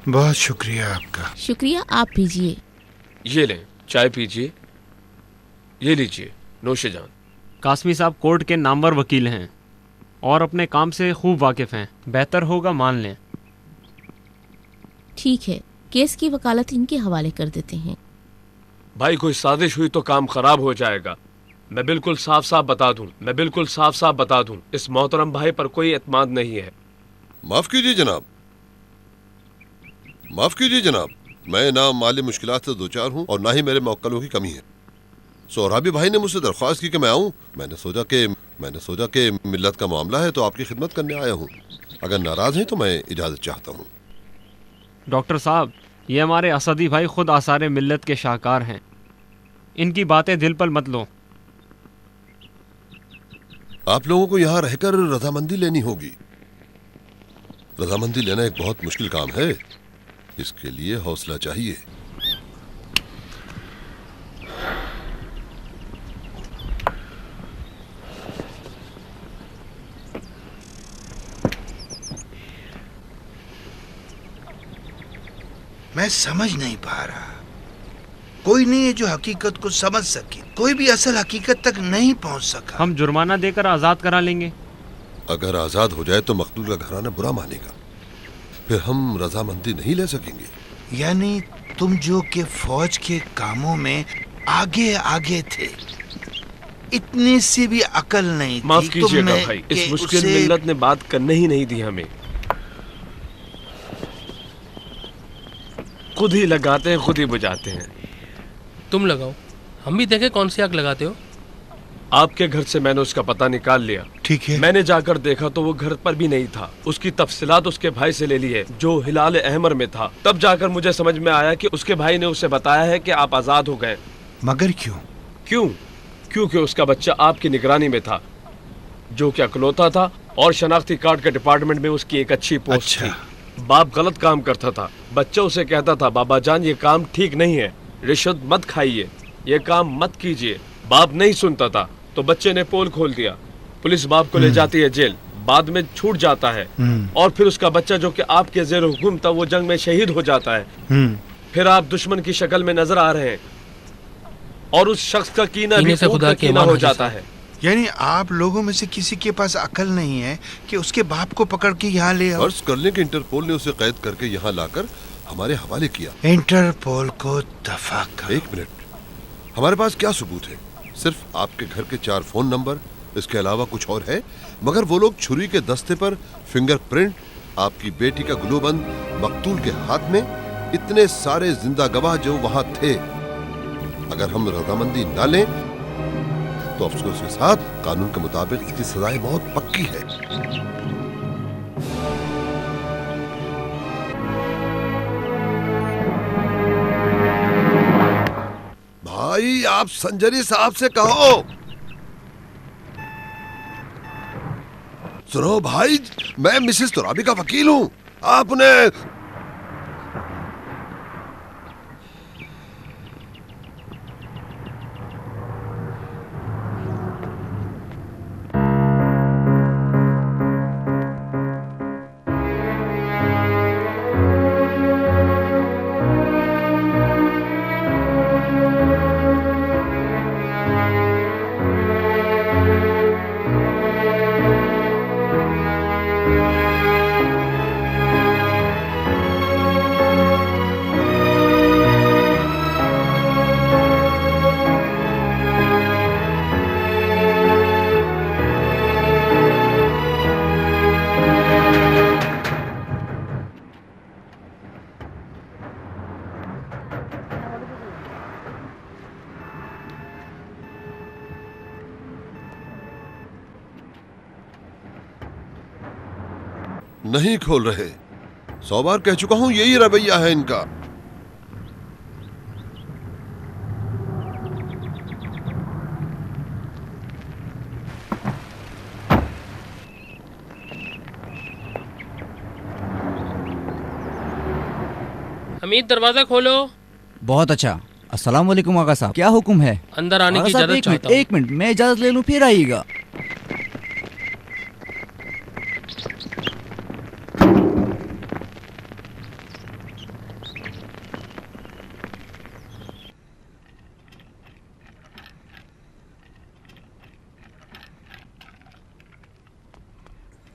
बहुत शुक्रिया आपका। शुक्रिया, आप पीजिए। ये लें, चाय पीजिए। ये लीजिए, नोशे जान। कासमी साहब कोर्ट के नामवर वकील हैं और अपने काम से खूब वाकिफ हैं। बेहतर होगा मान लें। ठीक है, केस की वकालत इनके हवाले कर देते हैं। भाई कोई साजिश हुई तो काम खराब हो जाएगा। मैं बिल्कुल साफ साफ बता दूं, इस मोहतरम भाई पर कोई एतमाद नहीं है। माफ कीजिए जनाब, मैं ना माली मुश्किलात से दो चार हूँ और ना ही मेरे मौक्कलों की कमी है। सोहराबी भाई ने मुझसे दरख्वास्त की कि मैं आऊँ। मैंने सोचा कि मिल्लत का मामला है तो आपकी खिदमत करने आया हूँ। अगर नाराज हैं तो मैं इजाज़त चाहता हूँ। डॉक्टर साहब, ये हमारे असदी भाई खुद आसारे मिल्लत के शाहकार हैं। इनकी बातें दिल पर मत लो। आप लोगों को यहाँ रहकर रजामंदी लेनी होगी। रजामंदी लेना एक बहुत मुश्किल काम है। इसके लिए हौसला चाहिए। मैं समझ नहीं पा रहा। कोई नहीं है जो हकीकत को समझ सके। कोई भी असल हकीकत तक नहीं पहुंच सका। हम जुर्माना देकर आज़ाद करा लेंगे। अगर आजाद हो जाए तो मकतूल का घराना बुरा मानेगा। फिर हम रजामंदी नहीं ले सकेंगे। यानी तुम जो के फौज के कामों में आगे आगे थे, इतनी सी भी अकल नहीं थी। माफ कीजिएगा भाई, इस मुश्किल मिल्लत ने बात करने ही नहीं दी हमें। खुद ही लगाते हैं, खुद ही बुझाते हैं। तुम लगाओ, हम भी देखें कौन सी आग लगाते हो। आपके घर से मैंने उसका पता निकाल लिया। ठीक है। मैंने जाकर देखा तो वो घर पर भी नहीं था। उसकी तफसीलात उसके भाई से ले ली है जो हिलाल अहमर में था। तब जाकर मुझे समझ में आया कि उसके भाई ने उसे बताया है कि आप आजाद हो गए। मगर क्यों? क्योंकि उसका बच्चा आपकी निगरानी में था, जो कि अकलौता था और शनाख्ती कार्ड के डिपार्टमेंट में उसकी एक अच्छी पोस्ट थी। बाप गलत काम करता था। बच्चा उसे कहता था, बाबा जान ये काम ठीक नहीं है, रिश्वत मत खाइए, ये काम मत कीजिए। बाप नहीं सुनता था तो बच्चे ने पोल खोल दिया। पुलिस बाप को ले जाती है जेल, बाद में छूट जाता है और फिर उसका बच्चा जो कि आपके ज़ेर हुक्म था वो जंग में शहीद हो जाता है। फिर आप दुश्मन की शक्ल में नजर आ रहे हैं और उस शख्स का कीना भी खुदा कीना हो जाता है। यानी आप लोगों में से किसी के पास अकल नहीं है कि उसके बाप को पकड़ के यहाँ ले आओ। फर्ज कर लें कि इंटरपोल ने उसे कैद करके यहाँ लाकर हमारे हवाले किया। इंटरपोल को दफा करो। एक मिनट, हमारे पास क्या सबूत है? सिर्फ आपके घर के 4 फोन नंबर, इसके अलावा कुछ और है? मगर वो लोग छुरी के दस्ते पर फिंगरप्रिंट, आपकी बेटी का ग्लूबंद मकतूल के हाथ में, इतने सारे जिंदा गवाह जो वहां थे। अगर हम रजामंदी ना लें तो अफसोस के साथ कानून के मुताबिक इसकी सजाएं बहुत पक्की है। भाई आप संजरी साहब से कहो। सुनो भाई, मैं मिसेस तुराबी का वकील हूं। आपने नहीं खोल रहे। 100 बार कह चुका हूं, यही रवैया है इनका। हमीद, दरवाजा खोलो। बहुत अच्छा। अस्सलाम वालेकुम आगा साहब, क्या हुक्म है? अंदर आने की इजाजत चाहता हूं। एक मिनट, मैं इजाजत ले लूं फिर आइएगा।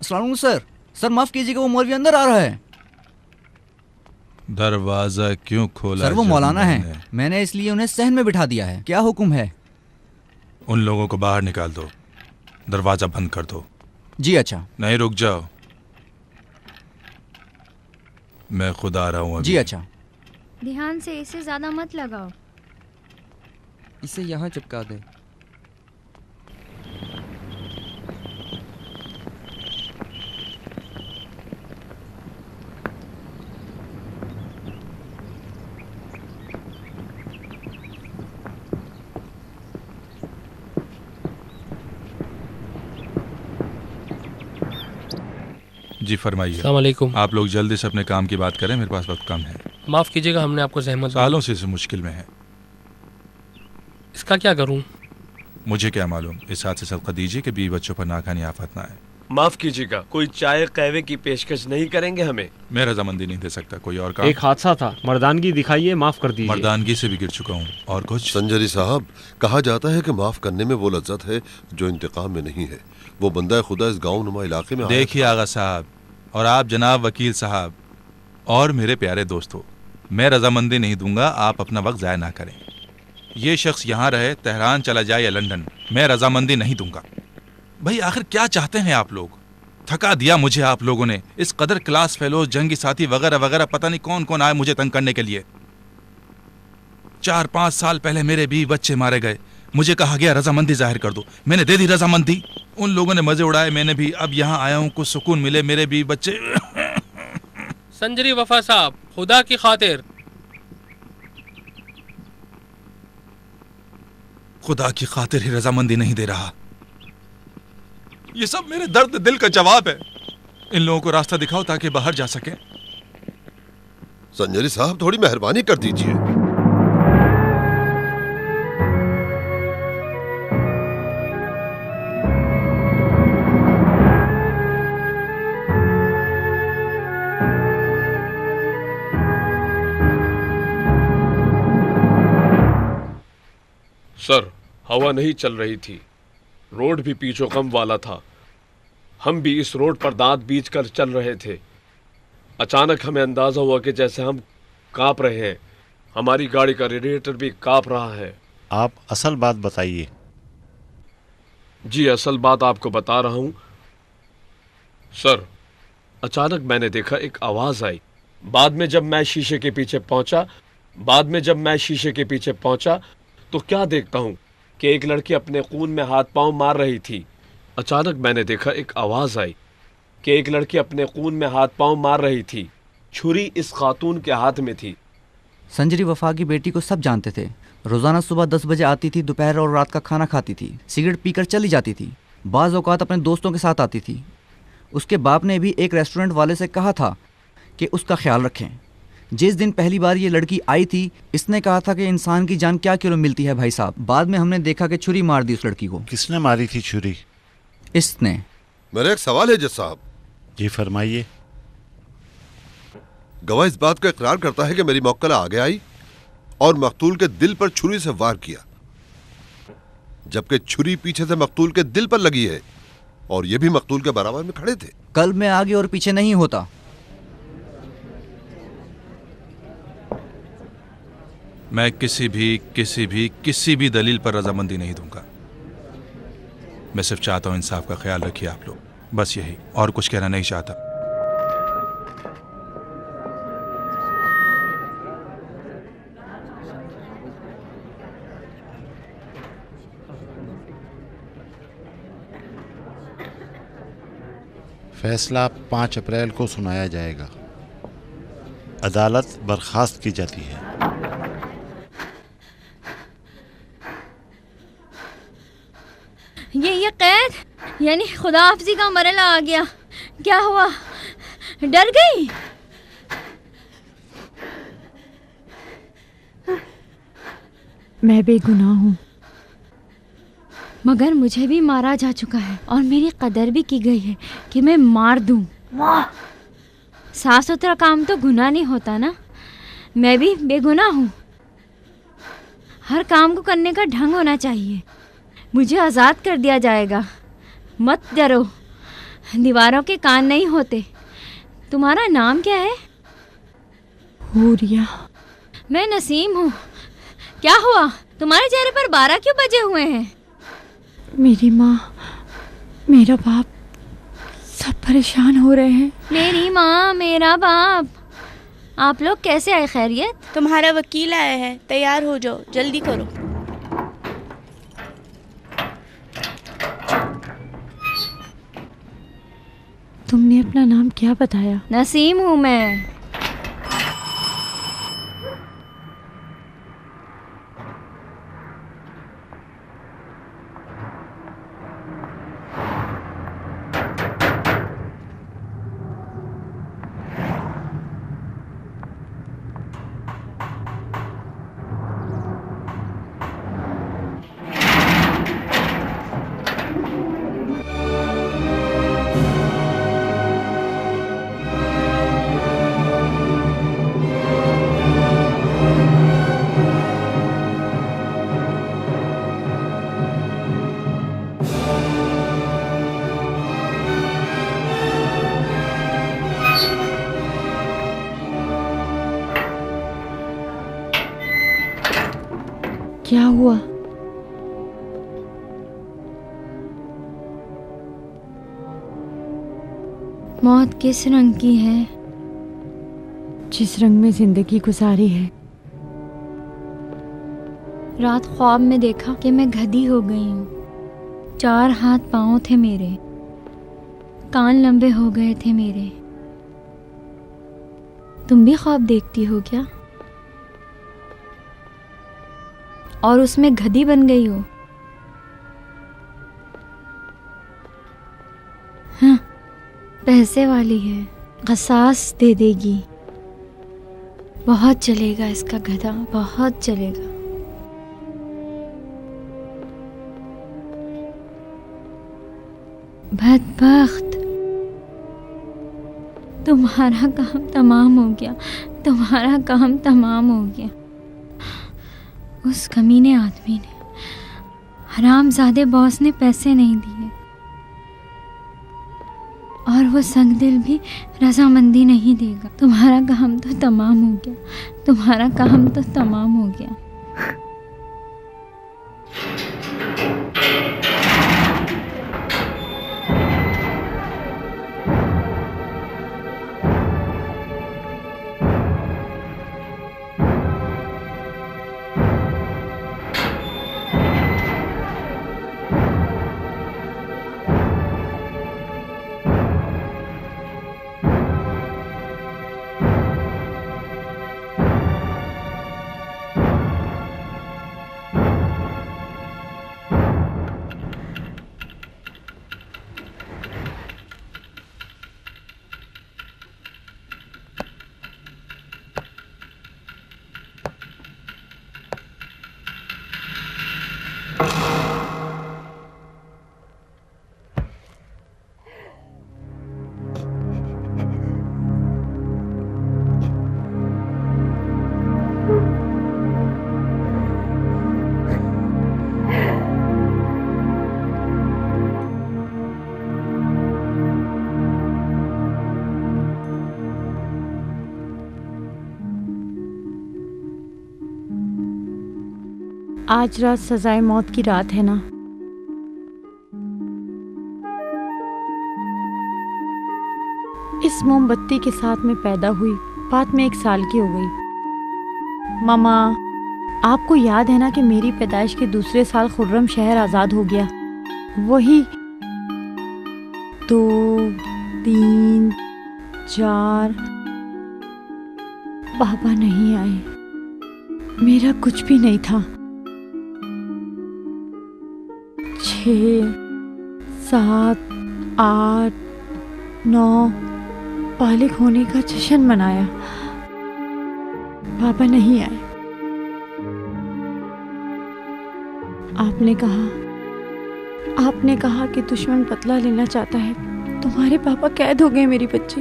अस्सलाम वालेकुम सर। सर माफ कीजिएगा, वो मौलवी अंदर आ रहा है। दरवाजा क्यों खोला? सर वो मौलाना है, मैंने इसलिए उन्हें सहन में बिठा दिया है। क्या हुक्म है? उन लोगों को बाहर निकाल दो, दरवाजा बंद कर दो। जी अच्छा। नहीं, रुक जाओ, मैं खुद आ रहा हूँ अभी। जी अच्छा। ध्यान से, इसे ज्यादा मत लगाओ। इसे यहाँ चिपका दे। जी फरमाइए। अस्सलाम वालेकुम। आप लोग जल्दी से अपने काम की बात करें, मेरे पास वक्त कम है। माफ़ कीजिएगा, हमने आपको जहमत सालों से इस मुश्किल में है। इसका क्या करूं? मुझे क्या मालूम। इस हाथ से सदका दीजिए कि बीवी बच्चों पर नाकानी आफत ना आए। माफ कीजिएगा, कोई चाय कहवे की पेशकश नहीं करेंगे हमें? मैं रजामंदी नहीं दे सकता। कोई और काम? एक हादसा था, मर्दानगी दिखाइए, माफ कर दीजिए। मर्दानगी से भी गिर चुका हूँ। और कुछ? संजरी साहब, कहा जाता है कि माफ करने में वो लज्जत है जो इंतकाम में नहीं है। वो बंदा खुदा इस गाँव नुमा इलाके में देखिए आगा साहब और आप जनाब वकील साहब और मेरे प्यारे दोस्तों, मैं रजामंदी नहीं दूंगा, आप अपना वक्त ज़ाया ना करें। ये शख्स यहाँ रहे, तेहरान चला जाए या लंदन, मैं रजामंदी नहीं दूंगा। भाई आखिर क्या चाहते हैं आप लोग? थका दिया मुझे आप लोगों ने। इस कदर क्लास फेलो, जंगी साथी वगैरह वगैरह, पता नहीं कौन कौन आए मुझे तंग करने के लिए। 4-5 साल पहले मेरे बीवी बच्चे मारे गए, मुझे कहा गया रजामंदी जाहिर कर दो, मैंने दे दी रजामंदी। उन लोगों ने मजे उड़ाए, मैंने भी। अब यहाँ आया हूँ, कुछ सुकून मिले, मेरे बीवी बच्चे। संजरी वफा साहब, खुदा की खातिर। खुदा की खातिर ही रजामंदी नहीं दे रहा। ये सब मेरे दर्द दिल का जवाब है। इन लोगों को रास्ता दिखाओ ताकि बाहर जा सके। संजरी साहब, थोड़ी मेहरबानी कर दीजिए। सर, हवा नहीं चल रही थी, रोड भी पीछो कम वाला था। हम भी इस रोड पर दांत बीच कर चल रहे थे। अचानक हमें अंदाजा हुआ कि जैसे हम कांप रहे हैं। हमारी गाड़ी का रेडिएटर भी कांप रहा है। आप असल बात बताइए। जी, असल बात आपको बता रहा हूं सर। अचानक मैंने देखा एक आवाज आई। बाद में जब मैं शीशे के पीछे पहुंचा तो क्या देखता हूं कि एक लड़की अपने खून में हाथ पांव मार रही थी। अचानक मैंने देखा एक आवाज आई कि एक लड़की अपने खून में हाथ पांव मार रही थी। छुरी इस खातून के हाथ में थी। संजरी वफा की बेटी को सब जानते थे। रोजाना सुबह 10 बजे आती थी, दोपहर और रात का खाना खाती थी, सिगरेट पीकर चली जाती थी, बाज़ औकात अपने दोस्तों के साथ आती थी। उसके बाप ने भी एक रेस्टोरेंट वाले से कहा था कि उसका ख्याल रखें। जिस दिन पहली बार ये लड़की आई थी, इसने कहा था कि इंसान की जान क्या किलो मिलती है भाई साहब। बाद में हमने देखा कि छुरी मार दी उस लड़की को। किसने मारी थी छुरी? इसने। मेरा एक सवाल है जज साहब। जी फरमाइए। गवाह इस बात का इकरार करता है कि मेरी मौक्कला आगे आई और मकतूल के दिल पर छुरी से वार किया, जबकि छुरी पीछे से मकतूल के दिल पर लगी है और ये भी मकतूल के बराबर में खड़े थे। कल मैं आगे और पीछे नहीं होता। मैं किसी भी दलील पर रजामंदी नहीं दूंगा। मैं सिर्फ चाहता हूं इंसाफ का ख्याल रखिए आप लोग, बस यही, और कुछ कहना नहीं चाहता। फैसला 5 अप्रैल को सुनाया जाएगा। अदालत बर्खास्त की जाती है। ये कैद यानी खुदा हाफिज़ी का मरला आ गया। क्या हुआ? डर गई? मैं बेगुनाह हूँ, मगर मुझे भी मारा जा चुका है और मेरी कदर भी की गई है कि मैं मार दूँ। साफ सुथरा काम तो गुनाह नहीं होता ना। मैं भी बेगुनाह हूँ। हर काम को करने का ढंग होना चाहिए। मुझे आज़ाद कर दिया जाएगा, मत डरो। दीवारों के कान नहीं होते। तुम्हारा नाम क्या है? हूरिया। मैं नसीम हूँ। क्या हुआ? तुम्हारे चेहरे पर 12 क्यों बजे हुए हैं? मेरी माँ, मेरा बाप सब परेशान हो रहे हैं। मेरी माँ, मेरा बाप। आप लोग कैसे आए? खैरियत? तुम्हारा वकील आया है, तैयार हो जाओ, जल्दी करो। तुमने अपना नाम क्या बताया? नसीम हूँ मैं। क्या हुआ? मौत किस रंग की है? जिस रंग में जिंदगी गुजारी है। रात ख्वाब में देखा कि मैं गधी हो गई हूँ। 4 हाथ पाँव थे मेरे, कान लंबे हो गए थे मेरे। तुम भी ख्वाब देखती हो क्या? और उसमें गधी बन गई हो? हाँ, पैसे वाली है, गसास दे देगी। बहुत चलेगा इसका गधा, बहुत चलेगा। बदबख्त, तुम्हारा काम तमाम हो गया, तुम्हारा काम तमाम हो गया। उस कमीने आदमी ने, हरामजादे बॉस ने पैसे नहीं दिए, और वो संगदिल भी रजामंदी नहीं देगा। तुम्हारा काम तो तमाम हो गया, तुम्हारा काम तो तमाम हो गया। आज रात सजाए मौत की रात है ना? इस मोमबत्ती के साथ मैं पैदा हुई, बात में 1 साल की हो गई। मामा, आपको याद है ना कि मेरी पैदाइश के दूसरे साल खुर्रम शहर आज़ाद हो गया। वही 2, 3, 4 पापा नहीं आए, मेरा कुछ भी नहीं था। 6, 7, 8, 9 बालिग होने का जश्न मनाया। पापा नहीं आए। आपने कहा कि दुश्मन बदला लेना चाहता है। तुम्हारे पापा कैद हो गए मेरी बच्ची।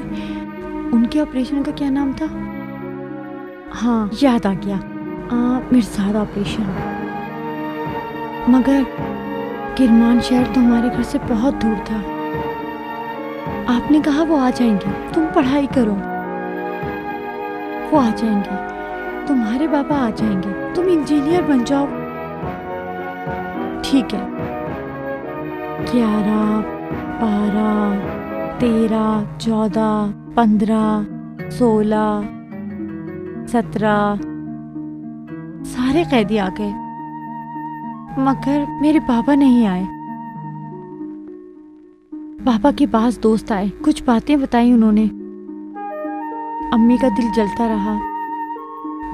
उनके ऑपरेशन का क्या नाम था? हाँ, याद आ गया, मिर्जाद ऑपरेशन। मगर किरमान शहर तो हमारे घर से बहुत दूर था। आपने कहा वो आ जाएंगे, तुम पढ़ाई करो। वो आ जाएंगे, तुम्हारे पापा आ जाएंगे, तुम इंजीनियर बन जाओ। ठीक है। 11, 12, 13, 14, 15, 16, 17 सारे कैदी आ गए, मगर मेरे पापा नहीं आए। पापा के पास दोस्त आए, कुछ बातें बताई उन्होंने। अम्मी का दिल जलता रहा,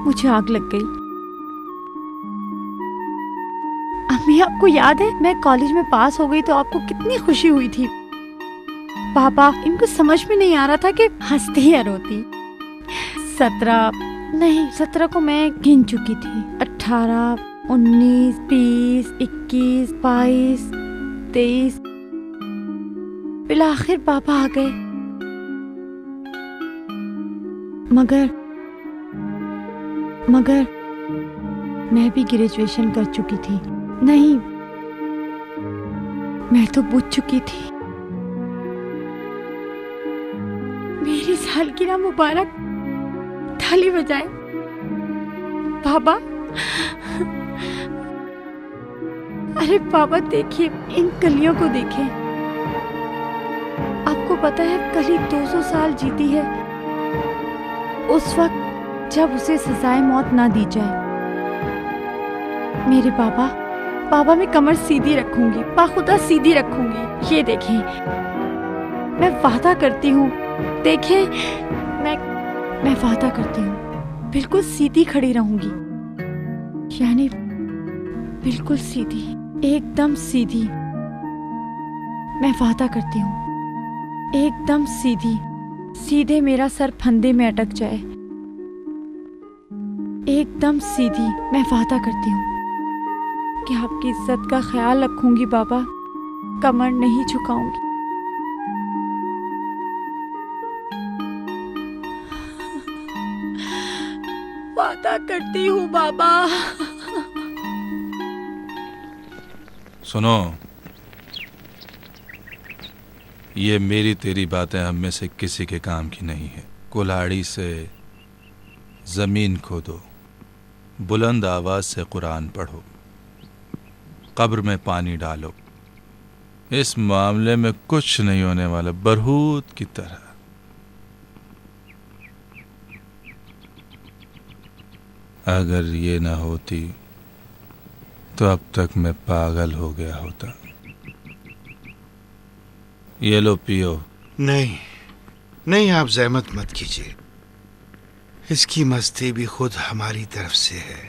मुझे आग लग गई। अम्मी, आपको याद है मैं कॉलेज में पास हो गई तो आपको कितनी खुशी हुई थी। पापा, इनको समझ में नहीं आ रहा था कि हंसती या रोती। 17 को मैं गिन चुकी थी। 18, 19, 20, 21, 22, 23। फिर आखिर पापा आ गए। मगर मैं भी ग्रेजुएशन कर चुकी थी। नहीं, मैं तो बुझ चुकी थी। मेरी सालगिरह मुबारक। थाली बजाए। पापा, अरे पापा देखिए, इन कलियों को देखें। आपको पता है कली 200 साल जीती है, उस वक्त जब उसे सजाए मौत ना दी जाए। मेरे पापा, मैं कमर सीधी रखूंगी, बाखुदा सीधी रखूंगी। ये देखें, मैं वादा करती हूँ। देखें, मैं वादा करती हूँ, बिल्कुल सीधी खड़ी रहूंगी। यानी बिल्कुल सीधी, एकदम सीधी। मैं वादा करती हूँ, एकदम सीधी, सीधे मेरा सर फंदे में अटक जाए। एकदम सीधी। मैं वादा करती हूँ कि आपकी इज्जत का ख्याल रखूंगी बाबा, कमर नहीं झुकाऊंगी। वादा करती हूँ बाबा। सुनो, ये मेरी तेरी बातें हम में से किसी के काम की नहीं है। कुल्हाड़ी से जमीन खोदो, बुलंद आवाज से कुरान पढ़ो, कब्र में पानी डालो, इस मामले में कुछ नहीं होने वाला, बरहूत की तरह। अगर ये ना होती तो अब तक मैं पागल हो गया होता। ये लो पियो। नहीं, आप जहमत मत कीजिए। इसकी मस्ती भी खुद हमारी तरफ से है।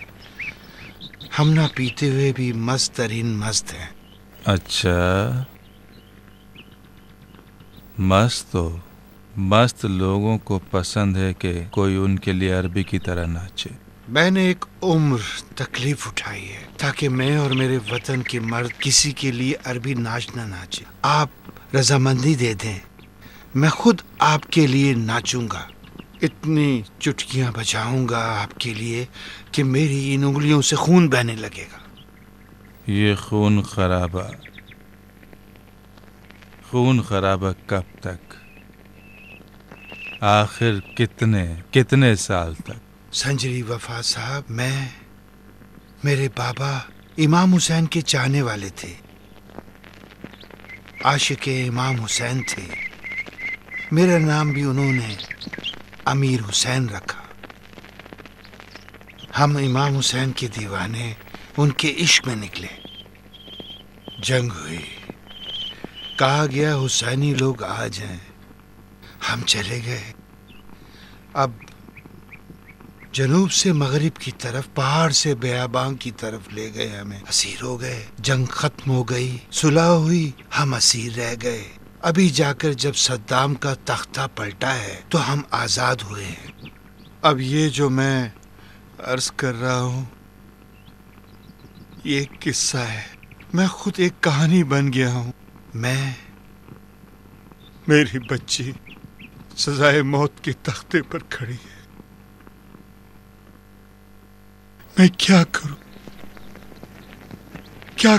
हम ना पीते हुए भी मस्त तरीन मस्त हैं। अच्छा, मस्त लोगों को पसंद है कि कोई उनके लिए अरबी की तरह नाचे। मैंने एक उम्र तकलीफ उठाई है ताकि मैं और मेरे वतन के मर्द किसी के लिए अरबी नाच न नाचे। आप रजामंदी दे दें, मैं खुद आपके लिए नाचूंगा। इतनी चुटकियां बजाऊंगा आपके लिए कि मेरी इन उंगलियों से खून बहने लगेगा। ये खून खराबा कब तक? आखिर कितने साल तक? संजरी वफा साहब, मैं मेरे बाबा इमाम हुसैन के चाहने वाले थे, आशिक़े इमाम हुसैन थे। मेरा नाम भी उन्होंने अमीर हुसैन रखा। हम इमाम हुसैन के दीवाने उनके इश्क में निकले। जंग हुई, कहा गया हुसैनी लोग आ जाएं, हम चले गए। अब जनूब से मगरिब की तरफ, पहाड़ से बेयाबां की तरफ ले गए हमें। असीर हो गए, जंग खत्म हो गई, सुलह हुई, हम असीर रह गए। अभी जाकर जब सद्दाम का तख्ता पलटा है तो हम आजाद हुए हैं। अब ये जो मैं अर्ज कर रहा हूँ, ये एक किस्सा है। मैं खुद एक कहानी बन गया हूँ। मेरी बच्ची सजाए मौत के तख्ते पर खड़ी है। मैं क्या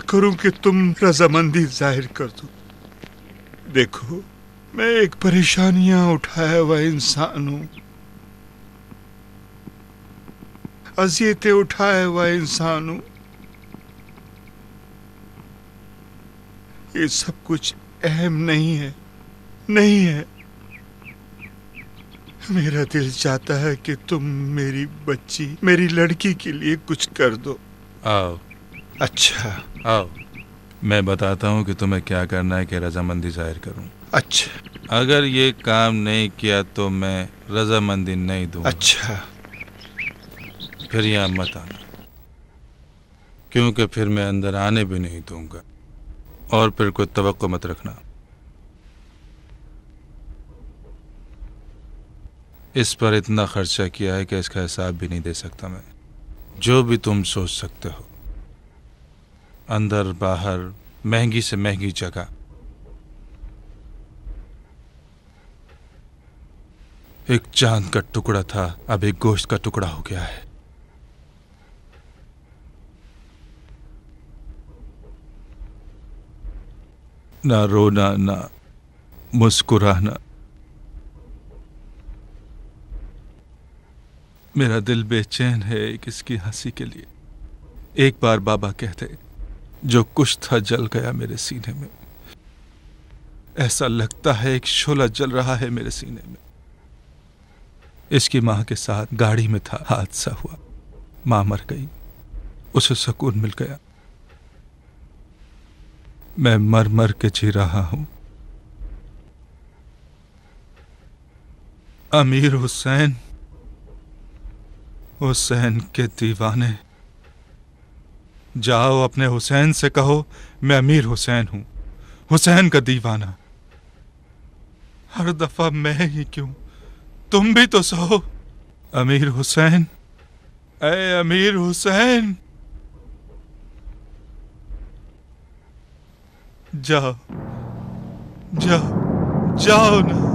करूं कि तुम रजामंदी जाहिर कर दो। देखो, मैं एक परेशानियां उठाया हुआ इंसान हूं, अज़ियतें उठाया हुआ इंसान हूं। ये सब कुछ अहम नहीं है, नहीं है। मेरा दिल चाहता है कि तुम मेरी बच्ची, मेरी लड़की के लिए कुछ कर दो। आओ। अच्छा, आओ, मैं बताता हूँ कि तुम्हें क्या करना है कि रजामंदी जाहिर करूँ। अच्छा। अगर ये काम नहीं किया तो मैं रजामंदी नहीं दूंगा। अच्छा। फिर यहाँ मत आना, क्योंकि फिर मैं अंदर आने भी नहीं दूंगा, और फिर कोई तवक्को मत रखना। इस पर इतना खर्चा किया है कि इसका हिसाब भी नहीं दे सकता मैं। जो भी तुम सोच सकते हो, अंदर बाहर, महंगी से महंगी जगह, एक चांद का टुकड़ा था, अब एक गोश्त का टुकड़ा हो गया है। ना रोना, ना मुस्कुराना। मेरा दिल बेचैन है एक इसकी हंसी के लिए। एक बार बाबा कहते, जो कुछ था जल गया मेरे सीने में। ऐसा लगता है एक शोला जल रहा है मेरे सीने में। इसकी माँ के साथ गाड़ी में था, हादसा हुआ, माँ मर गई, उसे सुकून मिल गया। मैं मर मर के जी रहा हूं। अमीर हुसैन, हुसैन के दीवाने, जाओ अपने हुसैन से कहो मैं अमीर हुसैन हूं, हुसैन का दीवाना। हर दफा मैं ही क्यों, तुम भी तो सहो। अमीर हुसैन, ऐ अमीर हुसैन, जाओ जाओ जाओ ना।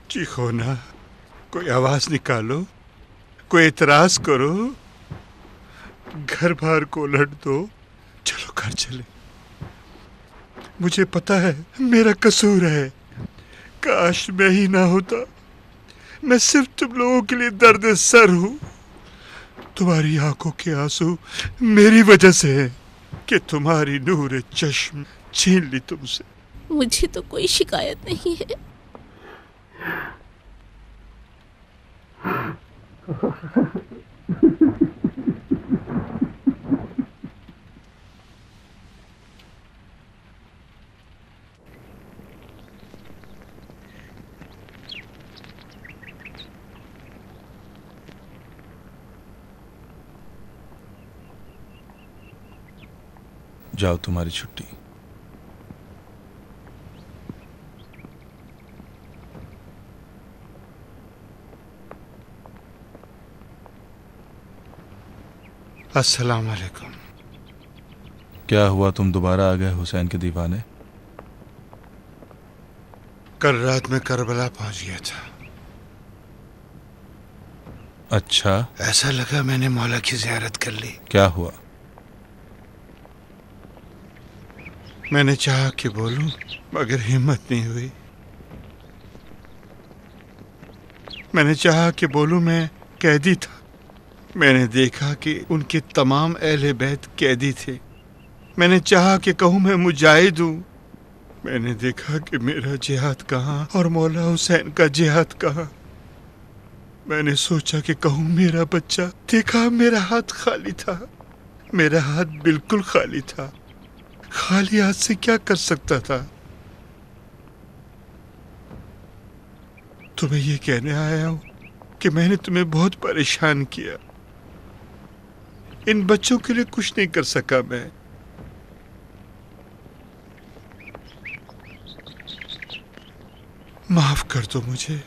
चीखो ना, कोई आवाज निकालो, कोई एतराज करो, घर बार को उलट दो। चलो घर चले। मुझे पता है मेरा कसूर है, काश मैं ही ना होता। मैं सिर्फ तुम लोगों के लिए दर्द सर हूं। तुम्हारी आंखों के आंसू मेरी वजह से है कि तुम्हारी नूर चश्म छीन ली तुमसे। मुझे तो कोई शिकायत नहीं है। जाओ, तुम्हारी छुट्टी। अस्सलाम वालेकुम। क्या हुआ, तुम दोबारा आ गए हुसैन के दीवाने? कल रात में करबला पहुंच गया था। अच्छा, ऐसा लगा मैंने मौला की ज़ियारत कर ली। क्या हुआ? मैंने चाहा कि बोलूं मगर हिम्मत नहीं हुई। मैंने चाहा कि बोलूं मैं कैदी था। मैंने देखा कि उनके तमाम अहले बैत कैदी थे। मैंने चाहा कि कहूं मैं मुजाहिद हूं। मैंने देखा कि मेरा जिहाद कहाँ और मौला हुसैन का जिहाद कहाँ। मैंने सोचा कि कहूं मेरा बच्चा। देखा मेरा हाथ खाली था। मेरा हाथ बिल्कुल खाली था। खाली हाथ से क्या कर सकता था? तुम्हें ये कहने आया हूं कि मैंने तुम्हें बहुत परेशान किया। इन बच्चों के लिए कुछ नहीं कर सका मैं। माफ कर दो मुझे।